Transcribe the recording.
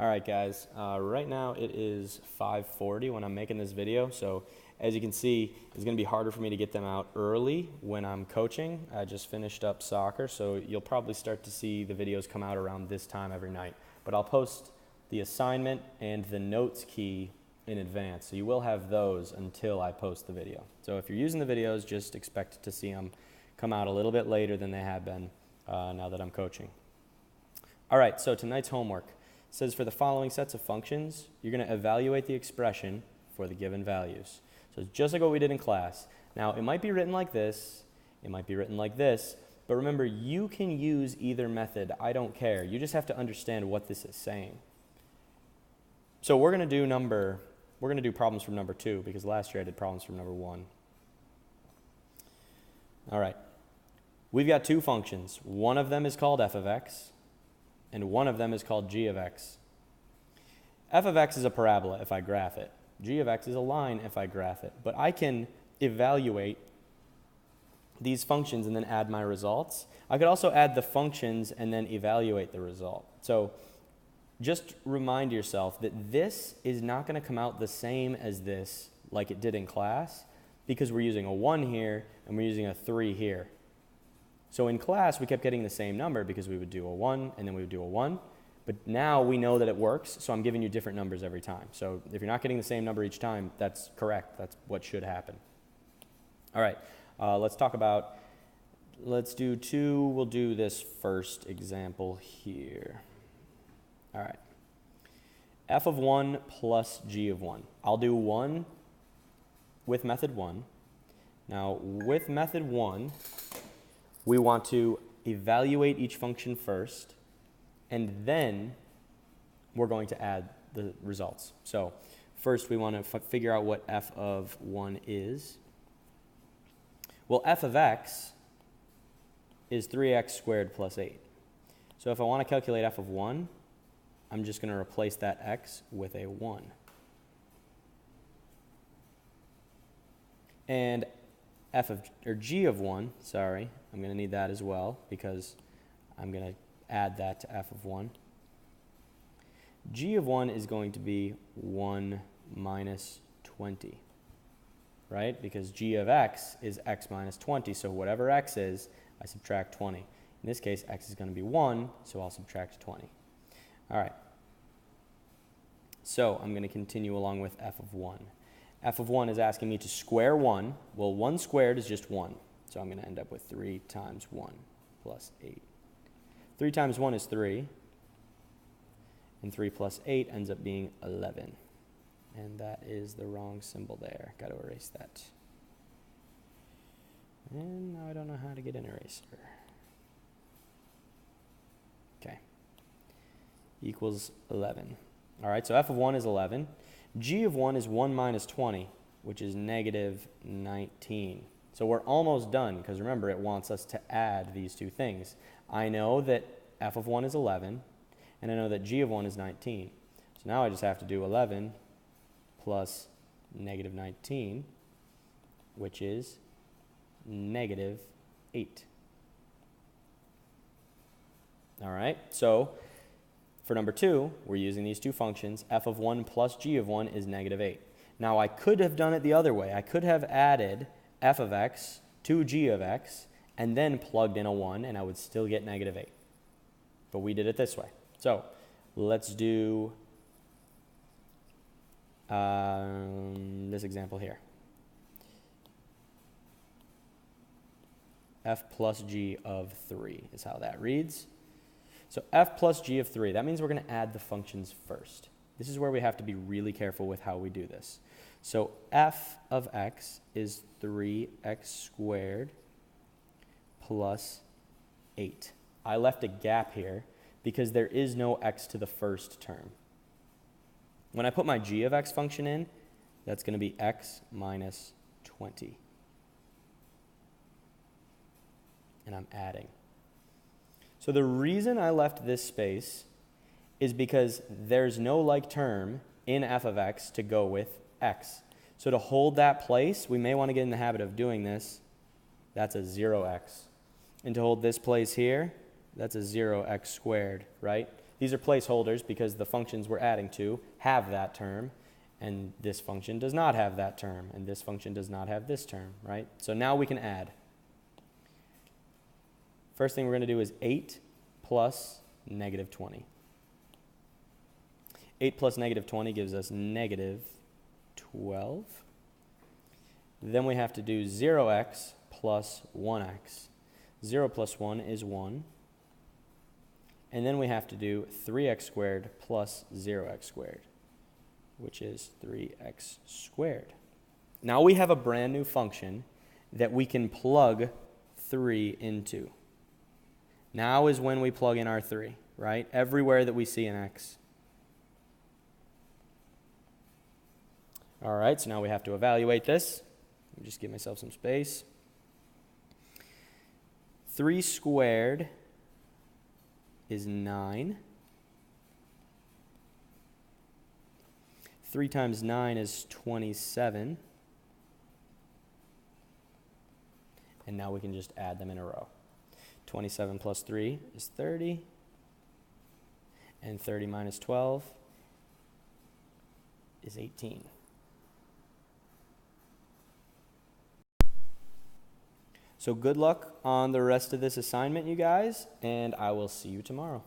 All right, guys, right now it is 5:40 when I'm making this video, so as you can see, it's going to be harder for me to get them out early when I'm coaching. I just finished up soccer, so you'll probably start to see the videos come out around this time every night. But I'll post the assignment and the notes key in advance, so you will have those until I post the video. So if you're using the videos, just expect to see them come out a little bit later than they have been now that I'm coaching. All right, so tonight's homework says for the following sets of functions, you're going to evaluate the expression for the given values. So it's just like what we did in class. Now, it might be written like this, it might be written like this, but remember, you can use either method. I don't care. You just have to understand what this is saying. So we're going to do problems from number 2 because last year I did problems from number 1. All right. We've got two functions. One of them is called f of x, and one of them is called g of x. F of x is a parabola if I graph it. G of x is a line if I graph it. But I can evaluate these functions and then add my results. I could also add the functions and then evaluate the result. So just remind yourself that this is not going to come out the same as this like it did in class because we're using a 1 here and we're using a 3 here. So in class, we kept getting the same number because we would do a 1 and then we would do a 1. But now we know that it works, so I'm giving you different numbers every time. So if you're not getting the same number each time, that's correct. That's what should happen. All right, let's do 2. We'll do this first example here. All right. F of 1 plus g of 1. I'll do 1 with method 1. Now, with method 1, we want to evaluate each function first, and then we're going to add the results. So first we want to figure out what f of 1 is. Well, f of x is 3x squared plus 8. So if I want to calculate f of 1, I'm just going to replace that x with a 1. And g of 1, sorry, I'm going to need that as well because I'm going to add that to f of 1. G of 1 is going to be 1 minus 20, right? Because g of x is x minus 20, so whatever x is, I subtract 20. In this case, x is going to be 1, so I'll subtract 20. All right. So I'm going to continue along with f of 1. F of 1 is asking me to square 1. Well, 1 squared is just 1. So I'm going to end up with 3 times 1 plus 8. 3 times 1 is 3. And 3 plus 8 ends up being 11. And that is the wrong symbol there. Got to erase that. And now I don't know how to get an eraser. Okay. Equals 11. All right, so f of 1 is 11. G of 1 is 1 minus 20, which is negative 19. So we're almost done, because remember, it wants us to add these two things. I know that f of 1 is 11, and I know that g of 1 is 19. So now I just have to do 11 plus negative 19, which is negative 8. All right, so for number 2, we're using these two functions. F of 1 plus g of 1 is negative 8. Now, I could have done it the other way. I could have added f of x to g of x and then plugged in a 1, and I would still get negative 8. But we did it this way. So let's do this example here. F plus g of 3 is how that reads. So f plus g of 3, that means we're going to add the functions first. This is where we have to be really careful with how we do this. So f of x is 3x squared plus 8. I left a gap here because there is no x to the first term. When I put my g of x function in, that's going to be x minus 20. And I'm adding. So the reason I left this space is because there's no like term in f of x to go with x. So to hold that place, we may want to get in the habit of doing this. That's a 0x. And to hold this place here, that's a 0x squared, right? These are placeholders because the functions we're adding to have that term, and this function does not have that term, and this function does not have this term, right? So now we can add. First thing we're going to do is 8 plus negative 20. 8 plus negative 20 gives us negative 12. Then we have to do 0x plus 1x. 0 plus 1 is 1. And then we have to do 3x squared plus 0x squared, which is 3x squared. Now we have a brand new function that we can plug 3 into. Now is when we plug in our 3, right? Everywhere that we see an x. All right, so now we have to evaluate this. Let me just give myself some space. 3 squared is 9. 3 times 9 is 27. And now we can just add them in a row. 27 plus 3 is 30. And 30 minus 12 is 18. So good luck on the rest of this assignment, you guys, and I will see you tomorrow.